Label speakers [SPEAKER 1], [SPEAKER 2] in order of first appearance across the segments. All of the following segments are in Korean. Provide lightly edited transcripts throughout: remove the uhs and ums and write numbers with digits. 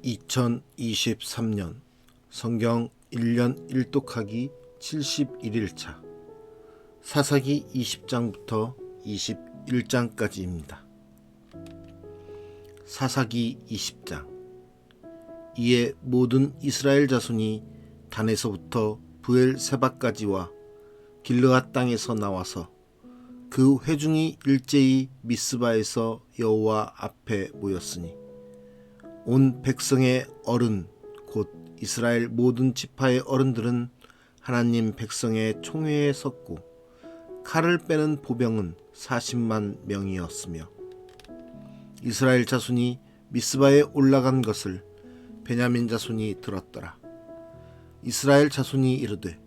[SPEAKER 1] 2023년 성경 1년 1독하기 71일차 사사기 20장부터 21장까지입니다. 사사기 20장. 이에 모든 이스라엘 자손이 단에서부터 브엘세바까지와 길르앗 땅에서 나와서 그 회중이 일제히 미스바에서 여호와 앞에 모였으니 온 백성의 어른 곧 이스라엘 모든 지파의 어른들은 하나님 백성의 총회에 섰고 칼을 빼는 보병은 40만 명이었으며 이스라엘 자손이 미스바에 올라간 것을 베냐민 자손이 들었더라. 이스라엘 자손이 이르되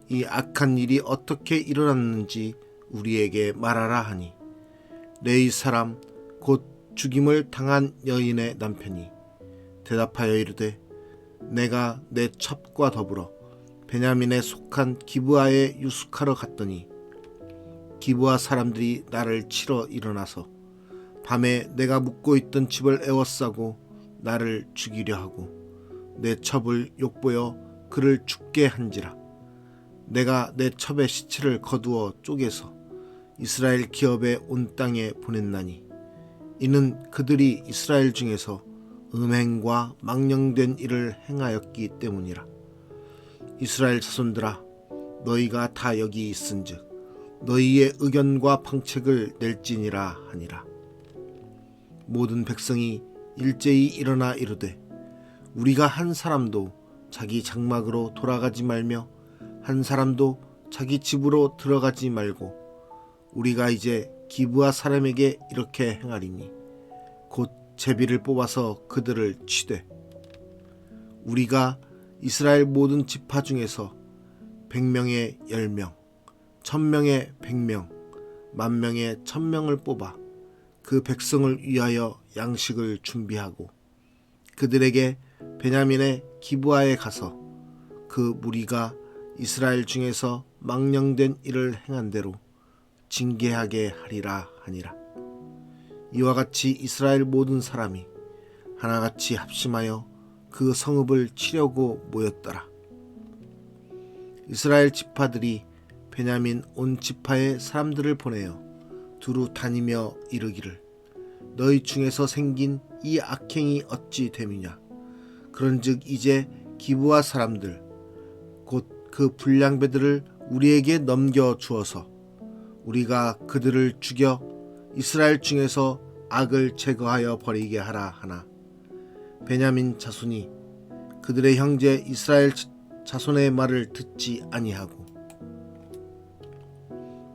[SPEAKER 1] 이 악한 일이 어떻게 일어났는지 우리에게 말하라 하니 레위 사람 곧 죽임을 당한 여인의 남편이 대답하여 이르되 내가 내 첩과 더불어 베냐민에 속한 기브아에 유숙하러 갔더니 기브아 사람들이 나를 치러 일어나서 밤에 내가 묵고 있던 집을 에워싸고 나를 죽이려 하고 내 첩을 욕보여 그를 죽게 한지라. 내가 내 첩의 시체를 거두어 쪼개서 이스라엘 기업의 온 땅에 보냈나니 이는 그들이 이스라엘 중에서 음행과 망령된 일을 행하였기 때문이라. 이스라엘 자손들아, 너희가 다 여기 있은즉 너희의 의견과 방책을 낼지니라 하니라. 모든 백성이 일제히 일어나 이르되 우리가 한 사람도 자기 장막으로 돌아가지 말며 한 사람도 자기 집으로 들어가지 말고 우리가 이제 기브아 사람에게 이렇게 행하리니 곧 제비를 뽑아서 그들을 치되 우리가 이스라엘 모든 지파 중에서 100명에 10명, 1000명에 100명, 10,000명에 1000명을 뽑아 그 백성을 위하여 양식을 준비하고 그들에게 베냐민의 기브아에 가서 그 무리가 이스라엘 중에서 망령된 일을 행한 대로 징계하게 하리라 하니라. 이와 같이 이스라엘 모든 사람이 하나같이 합심하여 그 성읍을 치려고 모였더라. 이스라엘 지파들이 베냐민 온 지파의 사람들을 보내어 두루 다니며 이르기를 너희 중에서 생긴 이 악행이 어찌 됨이냐. 그런즉 이제 기브아 사람들 곧 그 불량배들을 우리에게 넘겨 주어서 우리가 그들을 죽여 이스라엘 중에서 악을 제거하여 버리게 하라 하나 베냐민 자손이 그들의 형제 이스라엘 자손의 말을 듣지 아니하고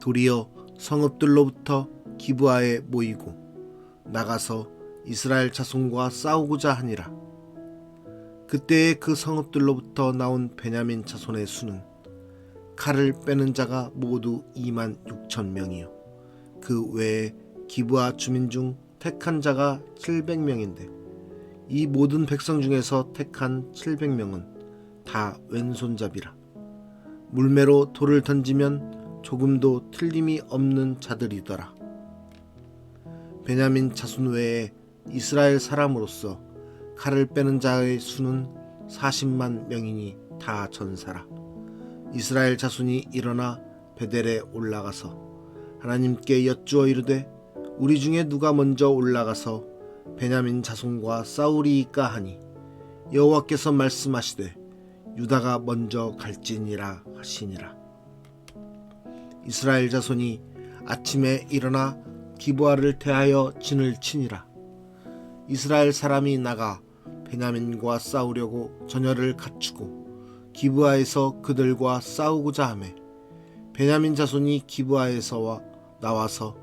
[SPEAKER 1] 도리어 성읍들로부터 기브아에 모이고 나가서 이스라엘 자손과 싸우고자 하니라. 그때에 그 성읍들로부터 나온 베냐민 자손의 수는 칼을 빼는 자가 모두 26,000명이요 그 외에 기브아 주민 중 택한 자가 700명인데 이 모든 백성 중에서 택한 700명은 다 왼손잡이라. 물매로 돌을 던지면 조금도 틀림이 없는 자들이더라. 베냐민 자손 외에 이스라엘 사람으로서 칼을 빼는 자의 수는 40만 명이니 다 전사라. 이스라엘 자손이 일어나 베델에 올라가서 하나님께 여쭈어 이르되 우리 중에 누가 먼저 올라가서 베냐민 자손과 싸우리이까 하니 여호와께서 말씀하시되 유다가 먼저 갈지니라 하시니라. 이스라엘 자손이 아침에 일어나 기브아를 대하여 진을 치니라. 이스라엘 사람이 나가 베냐민과 싸우려고 전열을 갖추고 기브아에서 그들과 싸우고자 하매 베냐민 자손이 기브아에서 나와서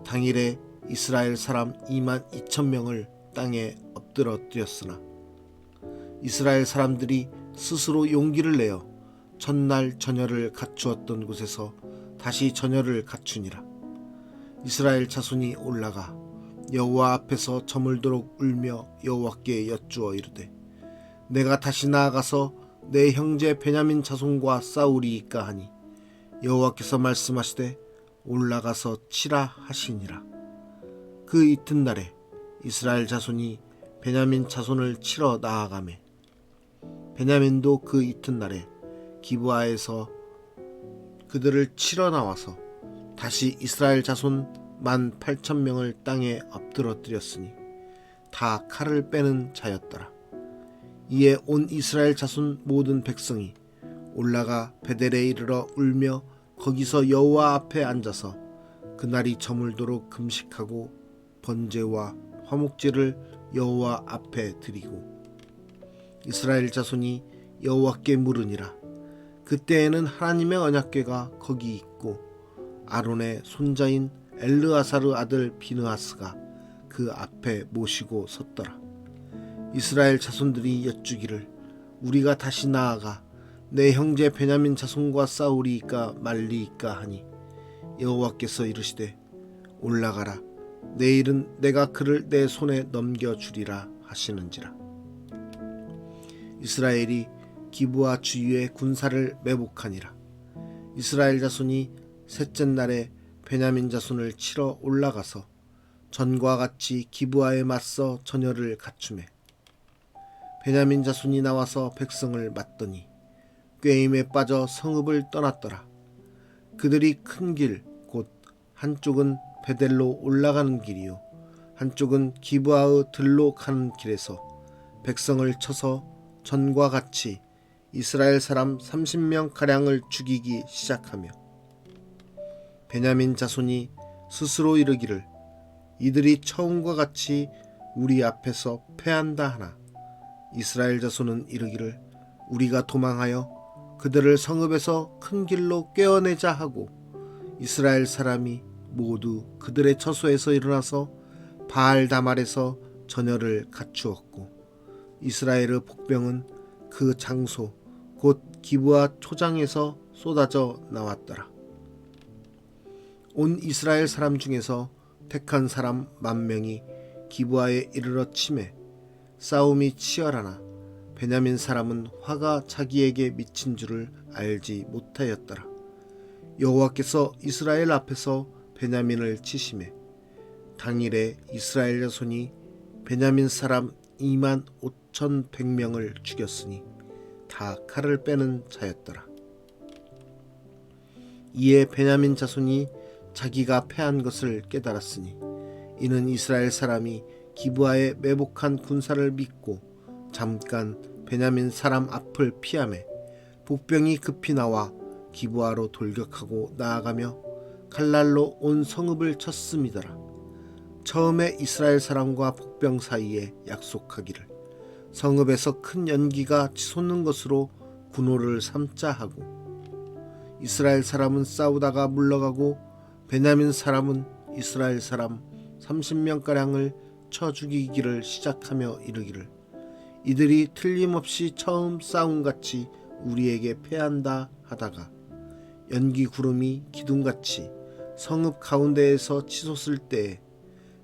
[SPEAKER 1] 당일에 이스라엘 사람 22,000명을 땅에 엎드러 뛰었으나 이스라엘 사람들이 스스로 용기를 내어 첫날 전열을 갖추었던 곳에서 다시 전열을 갖추니라. 이스라엘 자손이 올라가 여호와 앞에서 저물도록 울며 여호와께 여쭈어 이르되 내가 다시 나아가서 내 형제 베냐민 자손과 싸우리이까 하니 여호와께서 말씀하시되 올라가서 치라 하시니라. 그 이튿날에 이스라엘 자손이 베냐민 자손을 치러 나아가매 베냐민도 그 이튿날에 기브아에서 그들을 치러 나와서 다시 이스라엘 자손 18,000명을 땅에 엎드러뜨렸으니 다 칼을 빼는 자였더라. 이에 온 이스라엘 자손 모든 백성이 올라가 베델에 이르러 울며 거기서 여호와 앞에 앉아서 그날이 저물도록 금식하고 번제와 화목제를 여호와 앞에 드리고 이스라엘 자손이 여호와께 물으니라. 그때에는 하나님의 언약궤가 거기 있고 아론의 손자인 엘르아사르 아들 비느하스가 그 앞에 모시고 섰더라. 이스라엘 자손들이 여쭈기를 우리가 다시 나아가 내 형제 베냐민 자손과 싸우리이까 말리이까 하니 여호와께서 이르시되 올라가라. 내일은 내가 그를 내 손에 넘겨주리라 하시는지라. 이스라엘이 기브아 주위에 군사를 매복하니라. 이스라엘 자손이 셋째 날에 베냐민 자손을 치러 올라가서 전과 같이 기브아에 맞서 전열을 갖추매 베냐민 자손이 나와서 백성을 맞더니 꾀임에 빠져 성읍을 떠났더라. 그들이 큰 길 곧 한쪽은 베델로 올라가는 길이요 한쪽은 기브아의 들로 가는 길에서 백성을 쳐서 전과 같이 이스라엘 사람 30명 가량을 죽이기 시작하며 베냐민 자손이 스스로 이르기를 이들이 처음과 같이 우리 앞에서 패한다 하나 이스라엘 자손은 이르기를 우리가 도망하여 그들을 성읍에서 큰 길로 꿰어내자 하고 이스라엘 사람이 모두 그들의 처소에서 일어나서 바알다말에서 전열을 갖추었고 이스라엘의 복병은 그 장소 곧 기브아 초장에서 쏟아져 나왔더라. 온 이스라엘 사람 중에서 택한 사람 10,000명이 기브아에 이르러 치매 싸움이 치열하나 베냐민 사람은 화가 자기에게 미친 줄을 알지 못하였더라. 여호와께서 이스라엘 앞에서 베냐민을 치시매 당일에 이스라엘 자손이 베냐민 사람 25,100명을 죽였으니 다 칼을 빼는 자였더라. 이에 베냐민 자손이 자기가 패한 것을 깨달았으니 이는 이스라엘 사람이 기브아에 매복한 군사를 믿고 잠깐 베냐민 사람 앞을 피하매 복병이 급히 나와 기브아로 돌격하고 나아가며 칼날로 온 성읍을 쳤음이더라. 처음에 이스라엘 사람과 복병 사이에 약속하기를 성읍에서 큰 연기가 치솟는 것으로 군호를 삼자 하고 이스라엘 사람은 싸우다가 물러가고 베냐민 사람은 이스라엘 사람 30명가량을 쳐 죽이기를 시작하며 이르기를 이들이 틀림없이 처음 싸움같이 우리에게 패한다 하다가 연기 구름이 기둥같이 성읍 가운데에서 치솟을 때에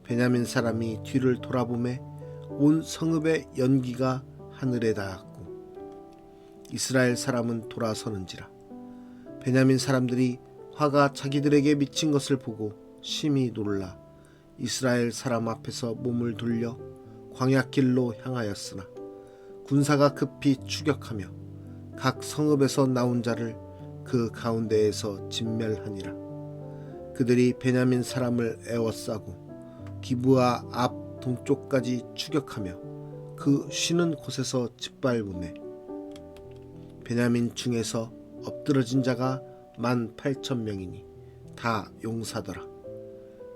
[SPEAKER 1] 베냐민 사람이 뒤를 돌아보매 온 성읍의 연기가 하늘에 닿았고 이스라엘 사람은 돌아서는지라. 베냐민 사람들이 화가 자기들에게 미친 것을 보고 심히 놀라 이스라엘 사람 앞에서 몸을 돌려 광야길로 향하였으나 군사가 급히 추격하며 각 성읍에서 나온 자를 그 가운데에서 진멸하니라. 그들이 베냐민 사람을 에워싸고 기브아 앞 동쪽까지 추격하며 그 쉬는 곳에서 짓밟음에 베냐민 중에서 엎드러진 자가 18,000명이니 다 용사더라.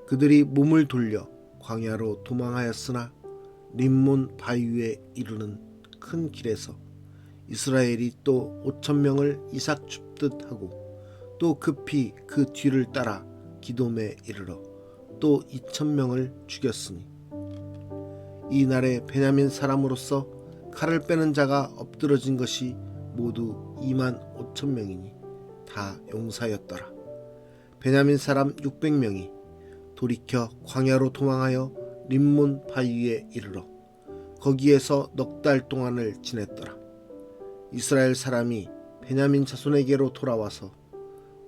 [SPEAKER 1] 그들이 몸을 돌려 광야로 도망하였으나 림몬 바위에 이르는 큰 길에서 이스라엘이 또 5,000명을 이삭 줍듯 하고 또 급히 그 뒤를 따라 기돔에 이르러 또 2,000명을 죽였으니 이 날에 베냐민 사람으로서 칼을 빼는 자가 엎드러진 것이 모두 25,000명이니 다 용사였더라. 베냐민 사람 600명이 돌이켜 광야로 도망하여 림몬 바위에 이르러 거기에서 넉 달 동안을 지냈더라. 이스라엘 사람이 베냐민 자손에게로 돌아와서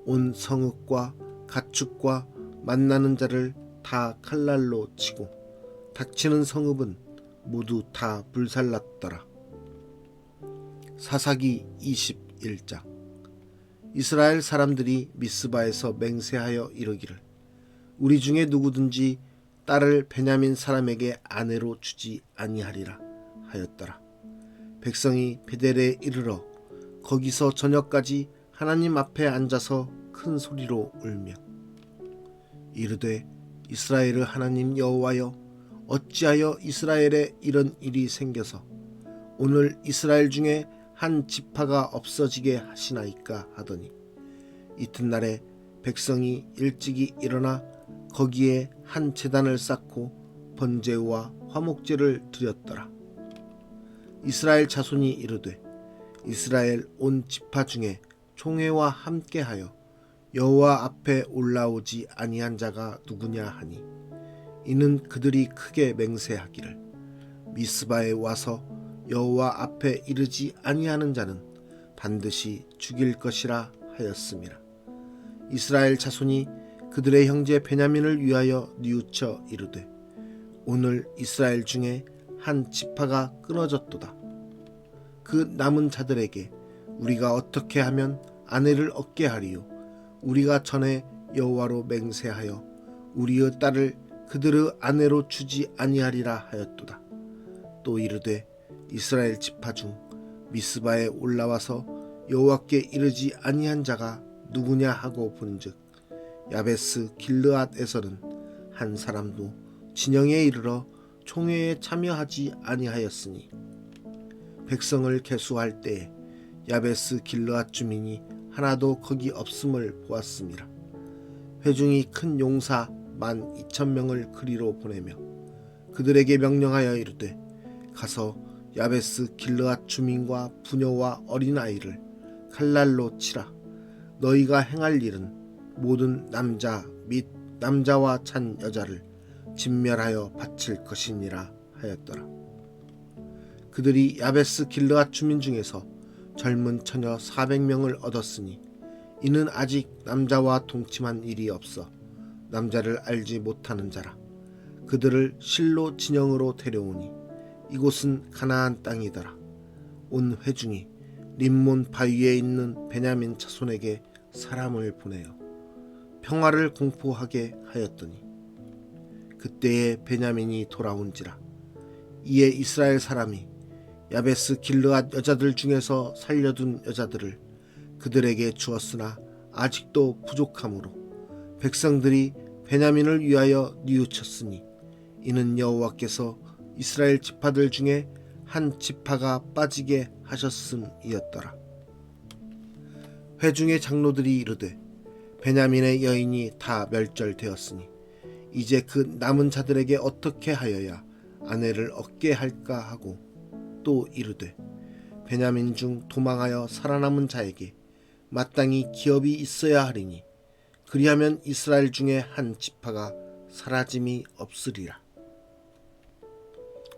[SPEAKER 1] 온 성읍과 가축과 만나는 자를 다 칼날로 치고 닥치는 성읍은 모두 다 불살랐더라. 사사기 21장. 이스라엘 사람들이 미스바에서 맹세하여 이르기를 우리 중에 누구든지 딸을 베냐민 사람에게 아내로 주지 아니하리라 하였더라. 백성이 베델에 이르러 거기서 저녁까지 하나님 앞에 앉아서 큰 소리로 울며 이르되 이스라엘의 하나님 여호와여, 어찌하여 이스라엘에 이런 일이 생겨서 오늘 이스라엘 중에 한 지파가 없어지게 하시나이까 하더니 이튿날에 백성이 일찍이 일어나 거기에 한 제단을 쌓고 번제와 화목제를 드렸더라. 이스라엘 자손이 이르되 이스라엘 온 지파 중에 총회와 함께하여 여호와 앞에 올라오지 아니한 자가 누구냐 하니 이는 그들이 크게 맹세하기를 미스바에 와서 여호와 앞에 이르지 아니하는 자는 반드시 죽일 것이라 하였음이라. 이스라엘 자손이 그들의 형제 베냐민을 위하여 뉘우쳐 이르되 오늘 이스라엘 중에 한 지파가 끊어졌도다. 그 남은 자들에게 우리가 어떻게 하면 아내를 얻게 하리요? 우리가 전에 여호와로 맹세하여 우리의 딸을 그들의 아내로 주지 아니하리라 하였도다. 또 이르되 이스라엘 지파 중 미스바에 올라와서 여호와께 이르지 아니한 자가 누구냐 하고 본즉 야베스 길르앗에서는 한 사람도 진영에 이르러 총회에 참여하지 아니하였으니 백성을 계수할 때에 야베스 길르앗 주민이 하나도 거기 없음을 보았음이라. 회중이 큰 용사 12,000명을 그리로 보내며 그들에게 명령하여 이르되 가서 야베스 길르앗 주민과 부녀와 어린아이를 칼날로 치라. 너희가 행할 일은 모든 남자 및 남자와 찬 여자를 진멸하여 바칠 것이니라 하였더라. 그들이 야베스 길르앗 주민 중에서 젊은 처녀 400명을 얻었으니 이는 아직 남자와 동침한 일이 없어 남자를 알지 못하는 자라. 그들을 실로 진영으로 데려오니 이곳은 가나안 땅이더라. 온 회중이 림몬 바위에 있는 베냐민 자손에게 사람을 보내어 평화를 공포하게 하였더니 그때에 베냐민이 돌아온지라. 이에 이스라엘 사람이 야베스 길르앗 여자들 중에서 살려둔 여자들을 그들에게 주었으나 아직도 부족하므로 백성들이 베냐민을 위하여 뉘우쳤으니 이는 여호와께서 이스라엘 지파들 중에 한 지파가 빠지게 하셨음이었더라. 회중의 장로들이 이르되 베냐민의 여인이 다 멸절되었으니 이제 그 남은 자들에게 어떻게 하여야 아내를 얻게 할까 하고 또 이르되 베냐민 중 도망하여 살아남은 자에게 마땅히 기업이 있어야 하리니 그리하면 이스라엘 중에 한 지파가 사라짐이 없으리라.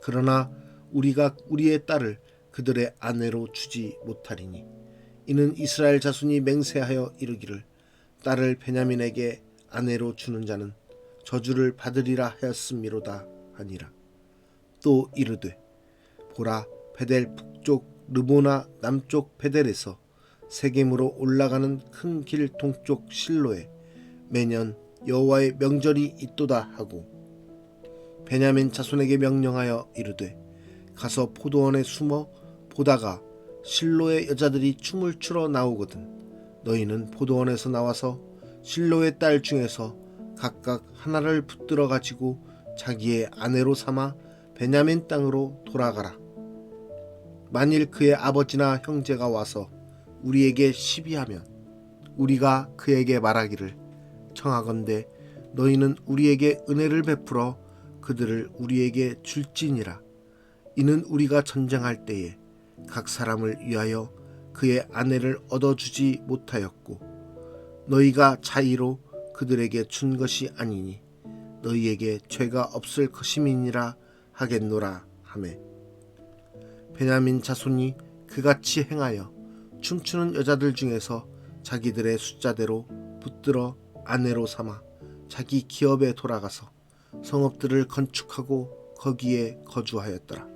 [SPEAKER 1] 그러나 우리가 우리의 딸을 그들의 아내로 주지 못하리니 이는 이스라엘 자손이 맹세하여 이르기를 딸을 베냐민에게 아내로 주는 자는 저주를 받으리라 하였음이로다 하니라. 또 이르되 보라, 베델 북쪽 르보나 남쪽 베델에서 세겜으로 올라가는 큰 길 동쪽 실로에 매년 여호와의 명절이 있도다 하고 베냐민 자손에게 명령하여 이르되 가서 포도원에 숨어 보다가 실로의 여자들이 춤을 추러 나오거든 너희는 포도원에서 나와서 실로의 딸 중에서 각각 하나를 붙들어 가지고 자기의 아내로 삼아 베냐민 땅으로 돌아가라. 만일 그의 아버지나 형제가 와서 우리에게 시비하면 우리가 그에게 말하기를 청하건대 너희는 우리에게 은혜를 베풀어 그들을 우리에게 줄지니라. 이는 우리가 전쟁할 때에 각 사람을 위하여 그의 아내를 얻어주지 못하였고 너희가 자의로 그들에게 준 것이 아니니 너희에게 죄가 없을 것임이니라 하겠노라 하매 베냐민 자손이 그같이 행하여 춤추는 여자들 중에서 자기들의 숫자대로 붙들어 아내로 삼아 자기 기업에 돌아가서 성읍들을 건축하고 거기에 거주하였더라.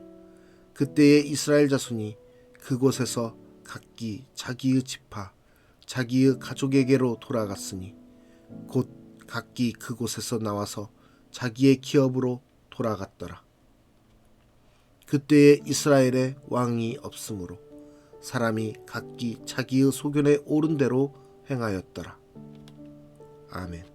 [SPEAKER 1] 그때에 이스라엘 자손이 그곳에서 각기 자기의 지파 자기의 가족에게로 돌아갔으니 곧 각기 그곳에서 나와서 자기의 기업으로 돌아갔더라. 그때에 이스라엘에 왕이 없으므로 사람이 각기 자기의 소견에 옳은 대로 행하였더라. 아멘.